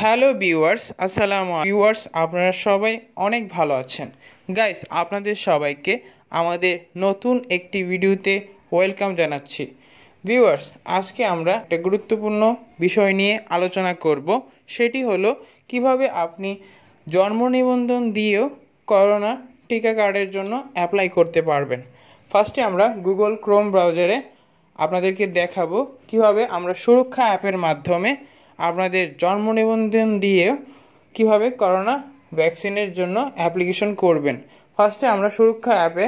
Hello viewers, আসসালামু আলাইকুম। Viewers, আপনারা সবাই অনেক ভালো আছেন। গাইস, আপনাদের সবাইকে আমাদের নতুন একটি ভিডিওতে ওয়েলকাম জানাচ্ছি। ভিউয়ার্স, আজকে আমরা একটা গুরুত্বপূর্ণ বিষয় নিয়ে আলোচনা করব। সেটি হলো কিভাবে আপনি জন্ম নিবন্ধন দিয়েও করোনা টিকা কার্ডের জন্য অ্যাপ্লাই করতে পারবেন। ফার্স্টে আমরা গুগল ক্রোম ব্রাউজারে আপনাদেরকে দেখাবো কিভাবে আমরা সুরক্ষা অ্যাপের মাধ্যমে আপনাদের জন্ম নিবন্ধন দিয়ে কিভাবে করোনা ভ্যাকসিনের জন্য অ্যাপ্লিকেশন করবেন। ফার্স্টে আমরা সুরক্ষা অ্যাপে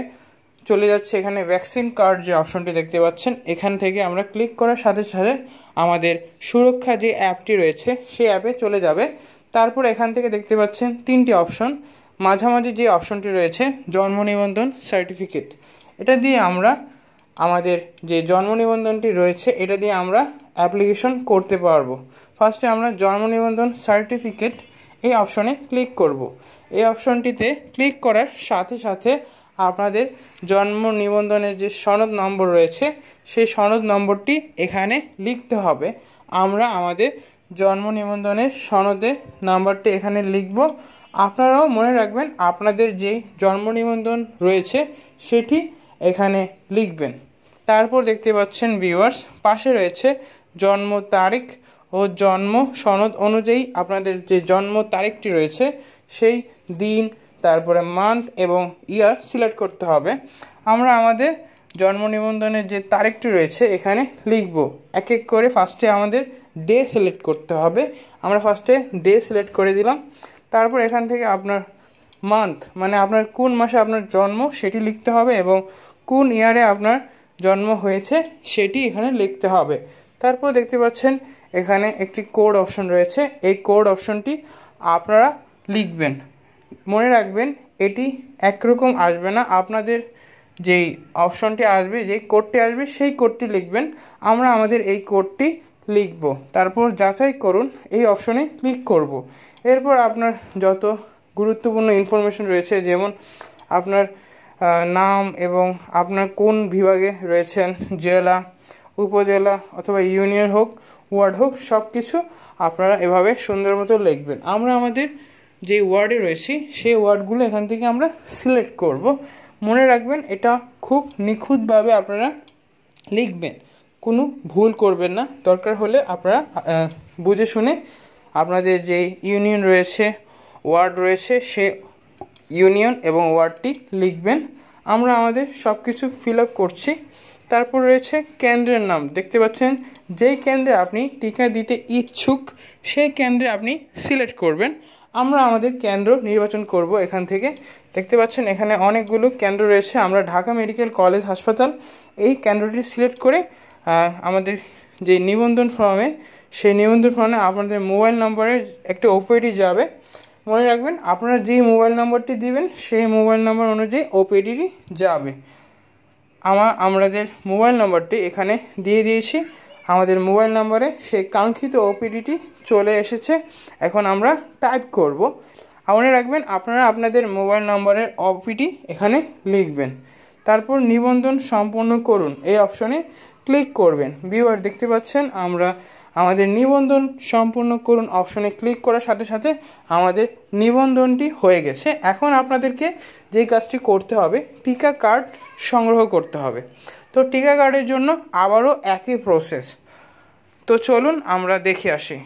চলে যাচ্ছি। এখানে ভ্যাকসিন কার্ড যে অপশনটি দেখতে পাচ্ছেন, এখান থেকে আমরা ক্লিক করার সাথে সাথে আমাদের সুরক্ষা যে অ্যাপটি রয়েছে সেই অ্যাপে চলে যাবে। তারপর এখান থেকে দেখতে পাচ্ছেন তিনটি অপশন। মাঝামাঝি যে অপশনটি রয়েছে জন্ম নিবন্ধন সার্টিফিকেট, এটা দিয়ে আমরা আমাদের যে জন্ম নিবন্ধনটি রয়েছে এটা দিয়ে আমরা অ্যাপ্লিকেশন করতে পারবো। ফার্স্টে আমরা জন্ম নিবন্ধন সার্টিফিকেট এই অপশনে ক্লিক করব। এই অপশনটিতে ক্লিক করার সাথে সাথে আপনাদের জন্ম নিবন্ধনের যে সনদ নম্বর রয়েছে সেই সনদ নম্বরটি এখানে লিখতে হবে। আমরা আমাদের জন্ম নিবন্ধনের সনদের নাম্বারটি এখানে লিখব। আপনারাও মনে রাখবেন আপনাদের যে জন্ম নিবন্ধন রয়েছে সেটি এখানে লিখবেন। তারপর দেখতে পাচ্ছেন ভিউয়ার্স, পাশে রয়েছে জন্ম তারিখ ও জন্ম সনদ অনুযায়ী আপনাদের যে জন্ম তারিখটি রয়েছে সেই দিন, তারপরে মান্থ এবং ইয়ার সিলেক্ট করতে হবে। আমরা আমাদের জন্ম নিবন্ধনের যে তারিখটি রয়েছে এখানে লিখব। এক এক করে ফার্স্টে আমাদের ডে সিলেক্ট করতে হবে। আমরা ফার্স্টে ডে সিলেক্ট করে দিলাম। তারপর এখান থেকে আপনার মান্থ মানে আপনার কোন মাসে আপনার জন্ম সেটি লিখতে হবে এবং কোন ইয়ারে আপনার জন্ম হয়েছে সেটি এখানে লিখতে হবে। তারপর দেখতে পাচ্ছেন এখানে একটি কোড অপশন রয়েছে। এই কোড অপশনটি আপনারা লিখবেন। মনে রাখবেন এটি একরকম আসবে না, আপনাদের যেই অপশনটি আসবে, যেই কোডটি আসবে সেই কোডটি লিখবেন। আমরা আমাদের এই কোডটি লিখব। তারপর যাচাই করুন এই অপশনে ক্লিক করব। এরপর আপনার যত গুরুত্বপূর্ণ ইনফরমেশন রয়েছে, যেমন আপনার নাম এবং আপনার কোন বিভাগে রয়েছেন, জেলা, উপজেলা অথবা ইউনিয়ন হোক, ওয়ার্ড হোক, সব কিছু আপনারা এভাবে সুন্দর মতো লিখবেন। আমরা আমাদের যে ওয়ার্ডে রয়েছি সেই ওয়ার্ডগুলো এখান থেকে আমরা সিলেক্ট করব। মনে রাখবেন এটা খুব নিখুঁতভাবে আপনারা লিখবেন, কোনো ভুল করবেন না। দরকার হলে আপনারা বুঝে শুনে আপনাদের যে ইউনিয়ন রয়েছে, ওয়ার্ড রয়েছে, সে ইউনিয়ন এবং ওয়ার্ডটি লিখবেন। আমরা আমাদের সব কিছু ফিল আপ করছি। তারপর রয়েছে কেন্দ্রের নাম। দেখতে পাচ্ছেন যেই কেন্দ্রে আপনি টিকা দিতে ইচ্ছুক সেই কেন্দ্রে আপনি সিলেক্ট করবেন। আমরা আমাদের কেন্দ্র নির্বাচন করব। এখান থেকে দেখতে পাচ্ছেন এখানে অনেকগুলো কেন্দ্র রয়েছে। আমরা ঢাকা মেডিকেল কলেজ হাসপাতাল এই কেন্দ্রটি সিলেক্ট করে আমাদের যে নিবন্ধন ফর্মে সেই নিবন্ধন ফর্মে আপনাদের মোবাইল নম্বরের একটা ওপিডি যাবে। মনে রাখবেন আপনারা যে মোবাইল নম্বরটি দিবেন সেই মোবাইল নম্বর অনুযায়ী ওপিডিটি যাবে। আমাদের মোবাইল নম্বরটি এখানে দিয়ে দিয়েছি। আমাদের মোবাইল নম্বরে সেই কাঙ্ক্ষিত ওপিডিটি চলে এসেছে। এখন আমরা টাইপ করব। মনে রাখবেন আপনারা আপনাদের মোবাইল নম্বরের ওপিডি এখানে লিখবেন। তারপর নিবন্ধন সম্পন্ন করুন এই অপশনে ক্লিক করবেন। ভিউয়ার দেখতে পাচ্ছেন আমরা আমাদের নিবন্ধন সম্পূর্ণ করুন অপশনে ক্লিক করার সাথে সাথে আমাদের নিবন্ধনটি হয়ে গেছে। এখন আপনাদেরকে যে কাজটি করতে হবে, টিকা কার্ড সংগ্রহ করতে হবে। তো টিকা কার্ডের জন্য আবারও একই প্রসেস। তো চলুন আমরা দেখে আসি।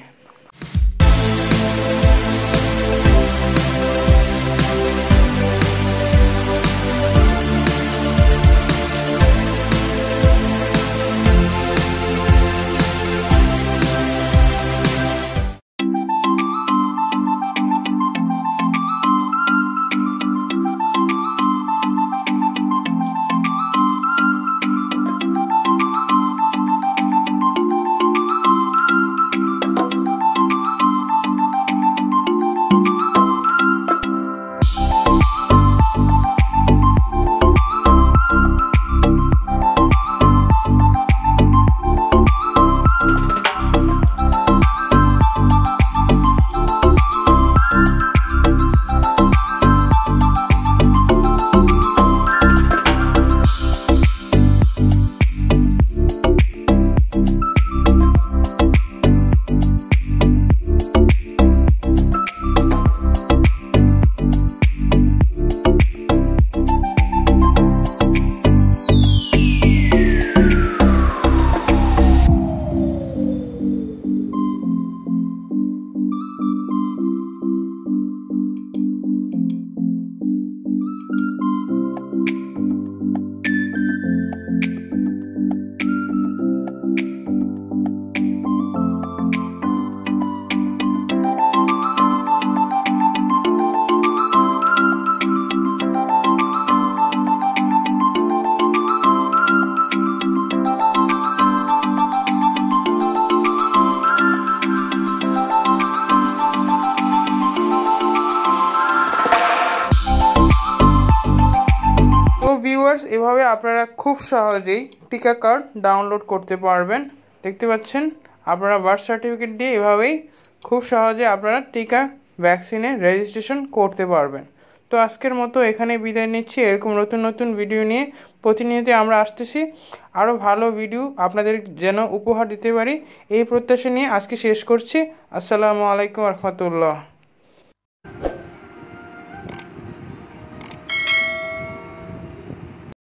ভিউয়ার্স, এভাবে আপনারা খুব সহজেই টিকা কার্ড ডাউনলোড করতে পারবেন। দেখতে পাচ্ছেন আপনারা বার্থ সার্টিফিকেট দিয়ে এভাবেই খুব সহজে আপনারা টিকা ভ্যাকসিনে রেজিস্ট্রেশন করতে পারবেন। তো আজকের মতো এখানে বিদায় নিচ্ছি। এরকম নতুন নতুন ভিডিও নিয়ে প্রতিনিয়ত আমরা আসতেছি। আরও ভালো ভিডিও আপনাদের যেন উপহার দিতে পারি এই প্রত্যাশা নিয়ে আজকে শেষ করছি। আসসালামু আলাইকুম রহমতুল্লাহ।